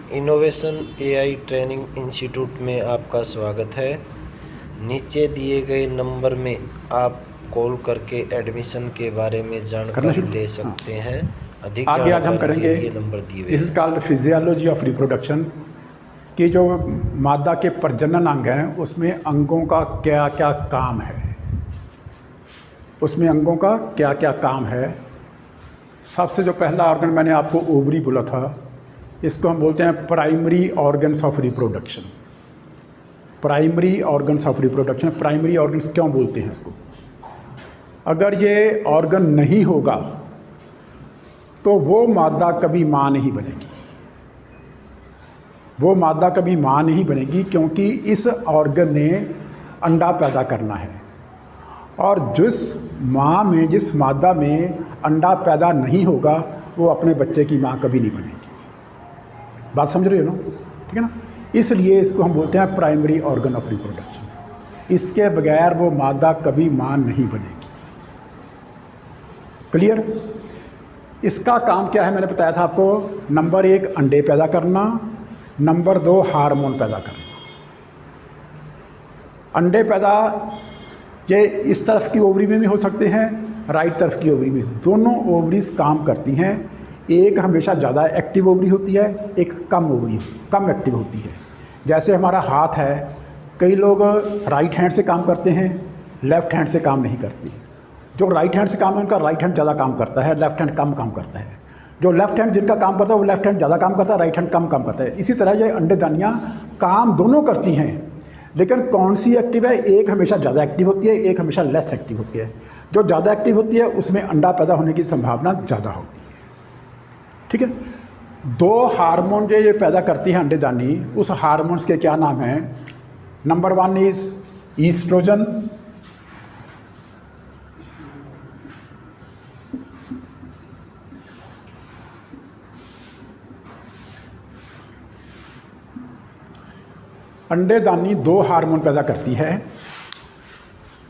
Innovation AI training institute में आपका स्वागत है। नीचे दिए गए नंबर में आप कॉल करके एडमिशन के बारे में करना जानकारी शुरू। ले हाँ, सकते हैं। अधिक आगे आज हम जानकारी के करेंगे लिए नंबर दिए हुए दिस इज हैं। कॉल्ड फिजियोलॉजी ऑफ रिप्रोडक्शन कि जो मादा के प्रजनन अंग हैं उसमें अंगों का क्या क्या काम है, उसमें अंगों का क्या क्या काम है। सबसे जो पहला ऑर्गन मैंने आपको ओवरी बोला था, इसको हम बोलते हैं primary organs of reproduction. Primary organs of reproduction, primary organs क्यों बोलते हैं इसको? अगर ये ऑर्गन नहीं होगा तो वो मादा कभी माँ नहीं बनेगी। वो मादा कभी माँ नहीं बनेगी क्योंकि इस ऑर्गन ने अंडा पैदा करना है, और जिस माँ में, जिस मादा में अंडा पैदा नहीं होगा वो अपने बच्चे की माँ कभी नहीं बनेगी। बात समझ रहे हो ना? ठीक है ना? इसलिए इसको हम बोलते हैं प्राइमरी ऑर्गन ऑफ रिप्रोडक्शन। इसके बगैर वो मादा कभी माँ नहीं बनेगी। क्लियर? इसका काम क्या है मैंने बताया था आपको। नंबर 1 अंडे पैदा करना, नंबर 2 हार्मोन पैदा करना। अंडे पैदा ये इस तरफ की ओवरी में भी हो सकते हैं, राइट तरफ की ओवरी में। दोनों ओवरीज काम करती हैं। एक हमेशा ज़्यादा एक्टिव ओवरी होती है, एक कम ओवरी कम एक्टिव होती है। जैसे हमारा हाथ है, कई लोग राइट हैंड से काम करते हैं, लेफ़्ट हैंड से काम नहीं करते। जो राइट हैंड से काम है उनका राइट हैंड ज़्यादा काम करता है, लेफ़्ट हैंड कम काम करता है। जो लेफ़्ट हैंड जिनका काम करता है वो लेफ़्ट हैंड ज़्यादा काम करता है, राइट हैंड कम काम करता है। इसी तरह ये अंडेदानियाँ काम दोनों करती हैं, लेकिन कौन सी एक्टिव है? एक हमेशा ज़्यादा एक्टिव होती है, एक हमेशा लेस एक्टिव होती है। जो ज़्यादा एक्टिव होती है उसमें अंडा पैदा होने की संभावना ज़्यादा होती है। ठीक है? 2 हार्मोन जो ये पैदा करती है अंडेदानी, उस हार्मोन्स के क्या नाम हैं? नंबर 1 इज़ ईस्ट्रोजन, अंडेदानी 2 हार्मोन पैदा करती है।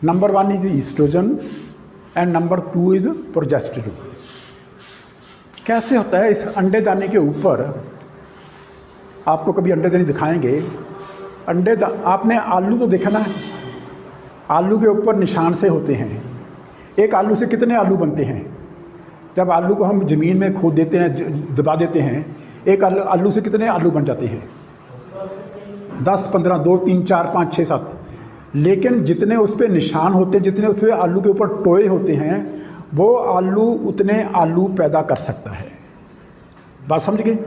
Number 1 is oestrogen and number 2 is progesterone. कैसे होता है? इस अंडेदानी के ऊपर आपको कभी अंडेदानी दिखाएंगे। आपने आलू तो देखा ना, आलू के ऊपर निशान से होते हैं। एक आलू से कितने आलू बनते हैं? जब आलू को हम ज़मीन में खोद देते हैं, दबा देते हैं, एक आलू से कितने आलू बन जाते हैं? 10, 15, 2, 3, 4, 5, 6, 7। लेकिन जितने उस पर निशान होते हैं, जितने उस पर आलू के ऊपर टोए होते हैं, वो आलू उतने आलू पैदा कर सकता है। बात समझ गए?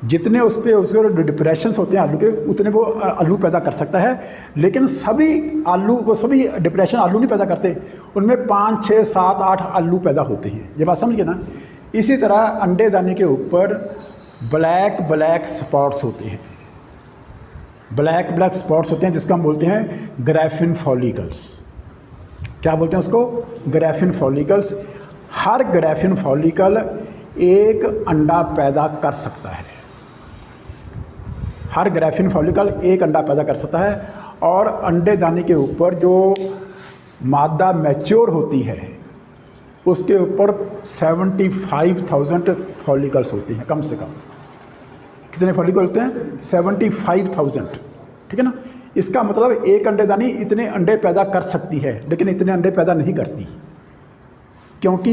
जितने उस पर डिप्रेशंस होते हैं आलू के, उतने वो आलू पैदा कर सकता है। लेकिन सभी आलू, वो सभी डिप्रेशन आलू नहीं पैदा करते। उनमें 5, 6, 7, 8 आलू पैदा होते हैं। ये बात समझ गए ना? इसी तरह अंडेदानी के ऊपर ब्लैक ब्लैक स्पॉट्स होते हैं। ब्लैक ब्लैक स्पॉट्स होते हैं जिसको हम बोलते हैं ग्रैफिन फॉलिकल्स। क्या बोलते हैं उसको? ग्रैफिन फॉलिकल्स। हर ग्रैफिन फॉलिकल एक अंडा पैदा कर सकता है। हर ग्रैफिन फॉलिकल एक अंडा पैदा कर सकता है। और अंडेदानी के ऊपर जो मादा मैच्योर होती है उसके ऊपर 75,000 फॉलिकल्स होती हैं कम से कम। कितने फॉलिकल होते हैं? 75,000। ठीक है ना? इसका मतलब एक अंडेदानी इतने अंडे पैदा कर सकती है, लेकिन इतने अंडे पैदा नहीं करती, क्योंकि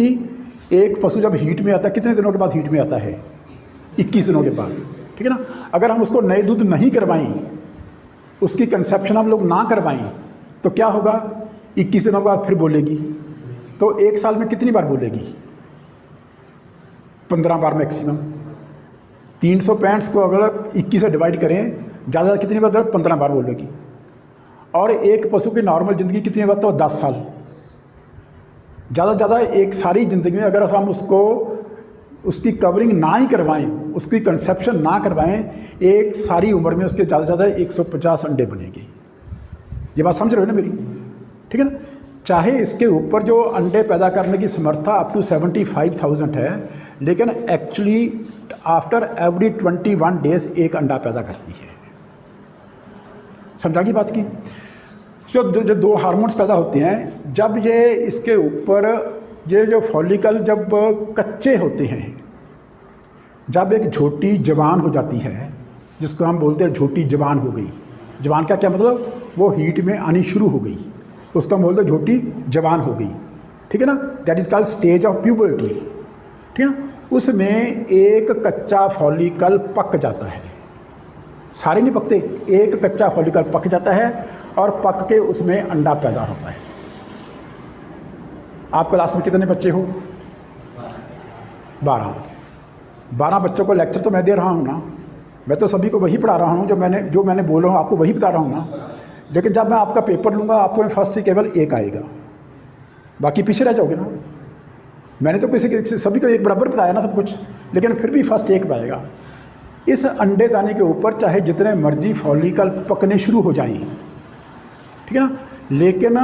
एक पशु जब हीट में आता है, कितने दिनों के बाद हीट में आता है? 21 दिनों के बाद। ठीक है ना? अगर हम उसको नए दूध नहीं करवाएं, उसकी कंसेप्शन हम लोग ना करवाएं, तो क्या होगा? 21 दिनों के बाद फिर बोलेगी। तो एक साल में कितनी बार बोलेगी? 15 बार मैक्सिमम। 365 को अगर 21 से डिवाइड करें, ज़्यादा कितनी बार? 15 बार बोलेगी। और एक पशु की नॉर्मल ज़िंदगी कितनी बार? तो 10 साल। ज़्यादा से ज़्यादा एक सारी ज़िंदगी में अगर हम उसको उसकी कवरिंग ना ही करवाएं, उसकी कंसेप्शन ना करवाएं, एक सारी उम्र में उसके ज़्यादा से ज़्यादा 150 अंडे बनेंगे। ये बात समझ रहे हो ना मेरी? ठीक है ना? चाहे इसके ऊपर जो अंडे पैदा करने की समर्था अप टू 75,000 है, लेकिन एक्चुअली आफ्टर एवरी 21 डेज एक अंडा पैदा करती है। समझा की बात की? जो 2 हार्मोन्स पैदा होते हैं, जब ये इसके ऊपर ये जो फॉलिकल जब कच्चे होते हैं, जब एक झोटी जवान हो जाती है, जिसको हम बोलते हैं झोटी जवान हो गई, जवान का क्या मतलब, वो हीट में आनी शुरू हो गई, उसको हम बोलते हैं झोटी जवान हो गई, ठीक है ना। That is called stage of puberty, ठीक है ना। उसमें एक कच्चा फॉलिकल पक जाता है, सारे नहीं पकते, एक कच्चा फॉलिकल पक जाता है और पक के उसमें अंडा पैदा होता है। आप क्लास में कितने बच्चे हो? 12 बच्चों को लेक्चर तो मैं दे रहा हूँ ना, मैं तो सभी को वही पढ़ा रहा हूँ जो मैंने बोला हूँ आपको वही बता रहा हूँ ना। लेकिन जब मैं आपका पेपर लूँगा आपको में फर्स्ट केवल एक आएगा, बाकी पीछे रह जाओगे ना। मैंने तो किसी सभी को एक बराबर बताया ना सब कुछ, लेकिन फिर भी फर्स्ट एक पाएगा। इस अंडे दाने के ऊपर चाहे जितने मर्जी फॉलिकल पकने शुरू हो जाएं, ठीक है ना, लेकिन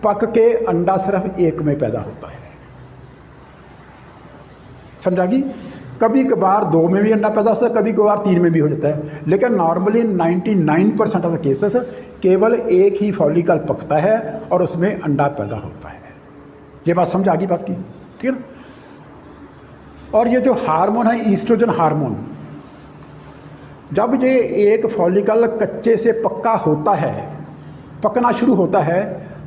पक के अंडा सिर्फ एक में पैदा होता है। समझागी? कभी कभार 2 में भी अंडा पैदा होता है, कभी कभार 3 में भी हो जाता है, लेकिन नॉर्मली 99% ऑफ द केसेस केवल एक ही फॉलिकल पकता है और उसमें अंडा पैदा होता है। ये बात समझ आ गई बात की, ठीक है ना। और ये जो हार्मोन है ईस्ट्रोजन हार्मोन, जब ये एक फॉलिकल कच्चे से पक्का होता है, पकना शुरू होता है,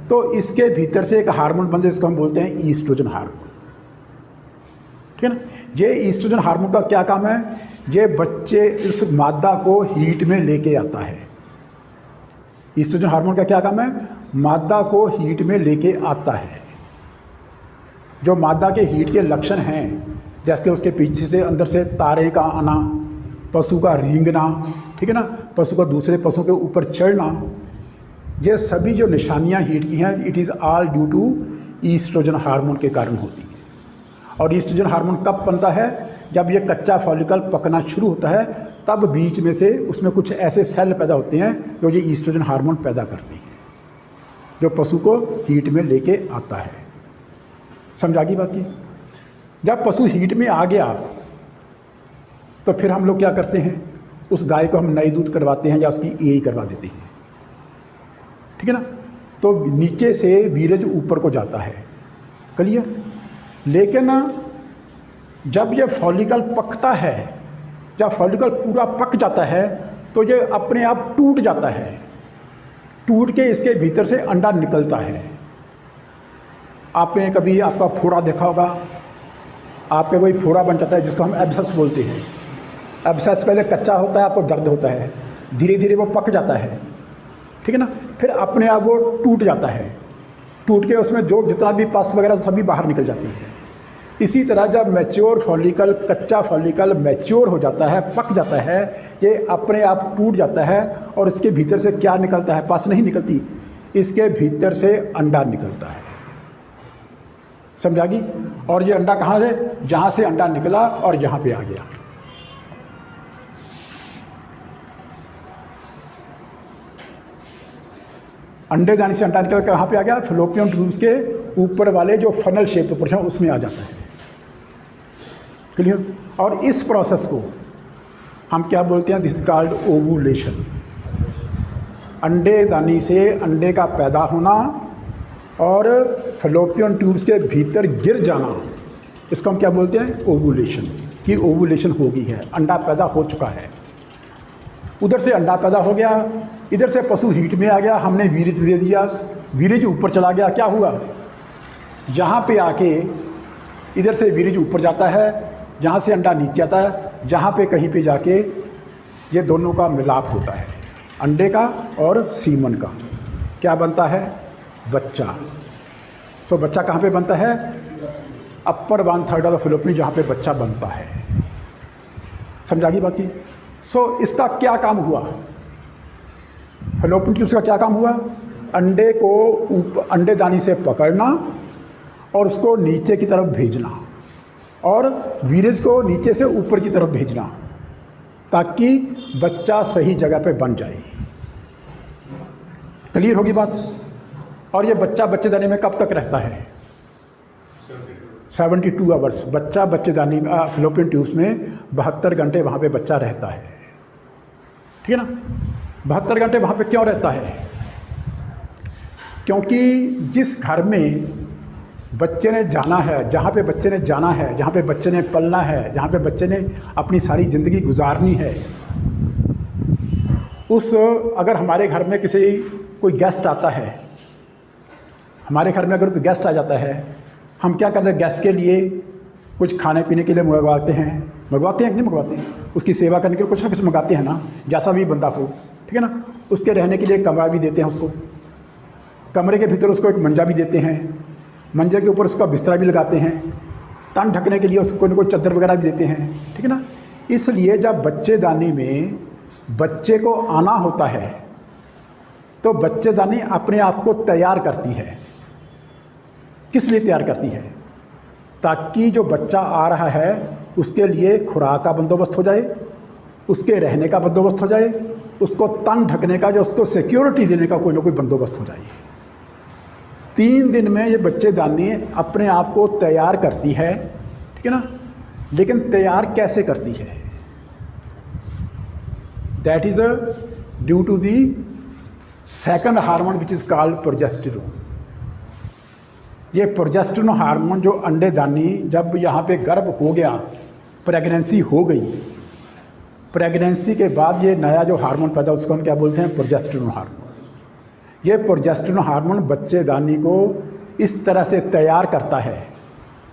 तो इसके भीतर से एक हार्मोन बनता है, इसको हम बोलते हैं ईस्ट्रोजन हार्मोन, ठीक है ना। ये ईस्ट्रोजन हार्मोन का क्या काम है? ये बच्चे इस मादा को हीट में लेके आता है। ईस्ट्रोजन हार्मोन का क्या काम है? मादा को हीट में लेके आता है। जो मादा के हीट के लक्षण हैं, जैसे उसके पीछे से अंदर से तारे का आना, पशु का रेंगना, ठीक है ना, पशु का दूसरे पशु के ऊपर चढ़ना, ये सभी जो निशानियां हीट की हैं, it is all due to oestrogen hormone के कारण होती है। और ईस्ट्रोजन हार्मोन कब बनता है? जब ये कच्चा फॉलिकल पकना शुरू होता है, तब बीच में से उसमें कुछ ऐसे सेल पैदा होते हैं जो ये ईस्ट्रोजन हार्मोन पैदा करते हैं, जो पशु को हीट में लेके आता है। समझा गई बात की? जब पशु हीट में आ गया तो फिर हम लोग क्या करते हैं, उस गाय को हम नई दूध करवाते हैं या उसकी ईए करवा देते हैं, ठीक है ना। तो नीचे से वीर्य ऊपर को जाता है, क्लियर। लेकिन जब ये फॉलिकल पकता है, जब फॉलिकल पूरा पक जाता है, तो ये अपने आप टूट जाता है, टूट के इसके भीतर से अंडा निकलता है। आपने कभी आपका फोड़ा देखा होगा, आपके कोई फोड़ा बन जाता है जिसको हम एब्सेस बोलते हैं। एब्सेस पहले कच्चा होता है, आपको दर्द होता है, धीरे धीरे वो पक जाता है, ठीक है ना, फिर अपने आप वो टूट जाता है, टूट के उसमें जो जितना भी पस वगैरह सभी बाहर निकल जाती है। इसी तरह जब मैच्योर फॉलिकल, कच्चा फॉलिकल मैच्योर हो जाता है, पक जाता है, ये अपने आप टूट जाता है और इसके भीतर से क्या निकलता है? पस नहीं निकलती, इसके भीतर से अंडा निकलता है। समझागी? और ये अंडा कहाँ से? जहाँ से अंडा निकला और यहाँ पे आ गया। अंडे दाने से अंडा निकल कर कहाँ पे आ गया? फैलोपियन ट्यूब्स के ऊपर वाले जो फनल शेप पोर्शन उसमें आ जाता है, क्लियर। और इस प्रोसेस को हम क्या बोलते हैं? This is called ovulation. अंडे दानी से अंडे का पैदा होना और फैलोपियन ट्यूब्स के भीतर गिर जाना, इसको हम क्या बोलते हैं? ओवुलेशन। कि ओवुलेशन हो गई है, अंडा पैदा हो चुका है। उधर से अंडा पैदा हो गया, इधर से पशु हीट में आ गया, हमने वीर्य दे दिया, वीर्य ऊपर चला गया, क्या हुआ? यहाँ पे आके इधर से वीर्य ऊपर जाता है, जहाँ से अंडा नीचे आता है, जहाँ पे कहीं पे जाके ये दोनों का मिलाप होता है, अंडे का और सीमन का। क्या बनता है? बच्चा। सो बच्चा कहाँ पे बनता है? अपर 1/3 ऑफ फैलोपियन, जहाँ पे बच्चा बनता है। समझा गई बात की? सो इसका क्या काम हुआ? फैलोपियन ट्यूब्स का क्या काम हुआ? अंडे को अंडे दानी से पकड़ना और उसको नीचे की तरफ भेजना और वीर्य को नीचे से ऊपर की तरफ भेजना, ताकि बच्चा सही जगह पे बन जाए। क्लियर होगी बात? और ये बच्चा बच्चेदानी में कब तक रहता है? 72 आवर्स। बच्चा बच्चेदानी में फैलोपियन ट्यूब्स में 72 घंटे वहाँ पे बच्चा रहता है, ठीक है ना। 72 घंटे वहाँ पे क्यों रहता है? क्योंकि जिस घर में बच्चे ने जाना है, जहाँ पे बच्चे ने जाना है, जहाँ पे बच्चे ने पलना है, जहाँ पे बच्चे ने अपनी सारी ज़िंदगी गुजारनी है, अगर हमारे घर में कोई गेस्ट आता है, हमारे घर में अगर कोई गेस्ट आ जाता है, हम क्या करते हैं? गेस्ट के लिए कुछ खाने पीने के लिए मंगवाते हैं कि नहीं मंगवाते? उसकी सेवा करने के लिए कुछ ना कुछ मंगाते हैं ना, जैसा भी बंदा हो, ठीक है ना। उसके रहने के लिए कमरा भी देते हैं उसको, कमरे के भीतर उसको एक मंजा भी देते हैं, मंजे के ऊपर उसका बिस्तरा भी लगाते हैं, तन ढकने के लिए उसको कोई चादर वगैरह भी देते हैं, ठीक है ना। इसलिए जब बच्चेदानी में बच्चे को आना होता है तो बच्चेदानी अपने आप को तैयार करती है। किस लिए तैयार करती है? ताकि जो बच्चा आ रहा है उसके लिए खुराक का बंदोबस्त हो जाए, उसके रहने का बंदोबस्त हो जाए, उसको तन ढकने का, जो उसको सिक्योरिटी देने का कोई ना कोई बंदोबस्त हो जाए। 3 दिन में ये बच्चेदानी अपने आप को तैयार करती है, ठीक है ना। लेकिन तैयार कैसे करती है? That is due to the second hormone which is called progesterone. ये प्रोजेस्टेरोन हार्मोन जो अंडेदानी, जब यहाँ पे गर्भ हो गया, प्रेगनेंसी हो गई, प्रेगनेंसी के बाद ये नया जो हार्मोन पैदा, उसको हम क्या बोलते हैं? Progesterone hormone. ये प्रोजेस्टेरोन हार्मोन बच्चेदानी को इस तरह से तैयार करता है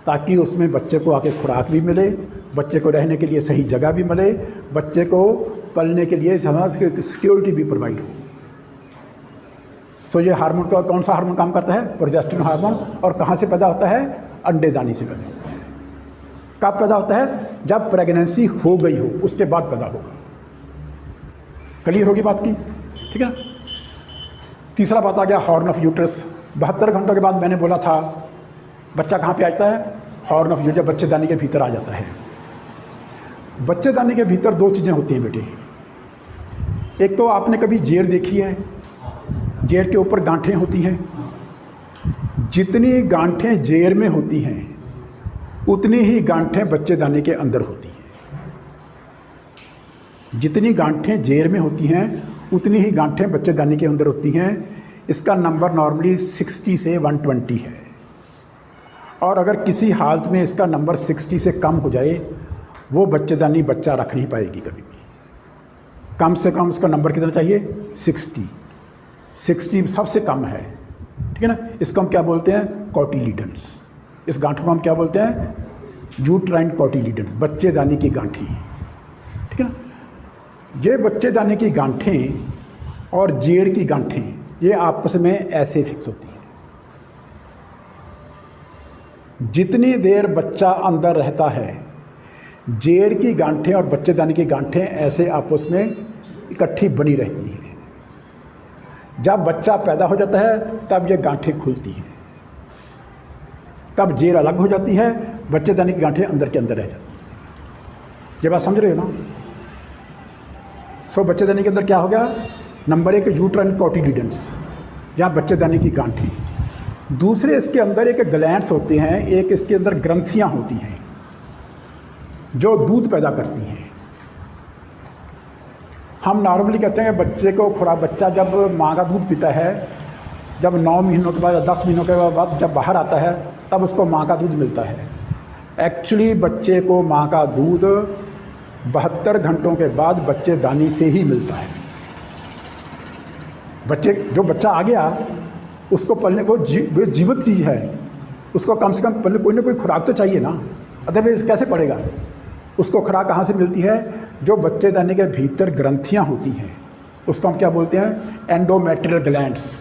ताकि उसमें बच्चे को आके खुराक भी मिले, बच्चे को रहने के लिए सही जगह भी मिले, बच्चे को पलने के लिए सिक्योरिटी भी प्रोवाइड हो। सो ये हार्मोन का कौन सा हार्मोन काम करता है? Progesterone hormone. और कहाँ से पैदा होता है? अंडेदानी से पैदा होता है। कब पैदा होता है? जब प्रेगनेंसी हो गई हो, उसके बाद पैदा होगा। क्लियर होगी बात की, ठीक है। तीसरा बात आ गया हॉर्न ऑफ यूट्रस। 72 घंटों के बाद मैंने बोला था बच्चा कहाँ पे आता है? हॉर्न ऑफ यूट्रस, जब बच्चेदानी के भीतर आ जाता है। बच्चेदानी के भीतर 2 चीज़ें होती हैं बेटे। एक तो आपने कभी जेर देखी है? जेर के ऊपर गांठें होती हैं। जितनी गांठें जेर में होती हैं उतनी ही गांठें बच्चेदानी के अंदर होती हैं। जितनी गांठें जेर में होती हैं उतनी ही गांठें बच्चेदानी के अंदर होती हैं। इसका नंबर नॉर्मली 60 से 120 है। और अगर किसी हालत में इसका नंबर 60 से कम हो जाए, वो बच्चेदानी बच्चा रख नहीं पाएगी कभी भी। कम से कम इसका नंबर कितना चाहिए? 60 सबसे कम है, ठीक है ना। इसको हम क्या बोलते हैं? कॉटिलीडन्स। इस गांठों को हम क्या बोलते हैं? यूट्राइन कॉटिलीडन्स, बच्चेदानी की गांठी, ठीक है ना। ये बच्चेदानी की गांठें और जेर की गांठें ये आपस में ऐसे फिक्स होती हैं। जितनी देर बच्चा अंदर रहता है, जेर की गांठें और बच्चेदानी की गांठें ऐसे आपस में इकट्ठी बनी रहती हैं। जब बच्चा पैदा हो जाता है तब ये गांठें खुलती हैं, तब जेर अलग हो जाती है, बच्चेदानी की गांठें अंदर के अंदर रह जाती हैं। ये बात समझ रहे हो ना? सो बच्चेदानी के अंदर क्या हो गया? नंबर 1 यूट्राइन कॉटिलीडन्स, जहाँ बच्चेदानी की गांठें। दूसरे इसके अंदर एक ग्लैंड्स होते हैं, एक इसके अंदर ग्रंथियाँ होती हैं जो दूध पैदा करती हैं। हम नॉर्मली कहते हैं बच्चे को खुराक, बच्चा जब माँ का दूध पीता है, जब 9 महीनों के बाद या 10 महीनों के बाद जब बाहर आता है तब उसको माँ का दूध मिलता है। एक्चुअली बच्चे को माँ का दूध 72 घंटों के बाद बच्चेदानी से ही मिलता है। जो बच्चा आ गया उसको पलने, वो जीवित चीज़ है, उसको कम से कम पलने कोई ना कोई खुराक तो चाहिए ना, अदरवाइज कैसे पड़ेगा? उसको खुराक कहाँ से मिलती है? जो बच्चेदानी के भीतर ग्रंथियाँ होती हैं, उसको हम क्या बोलते हैं? Endometrial glands.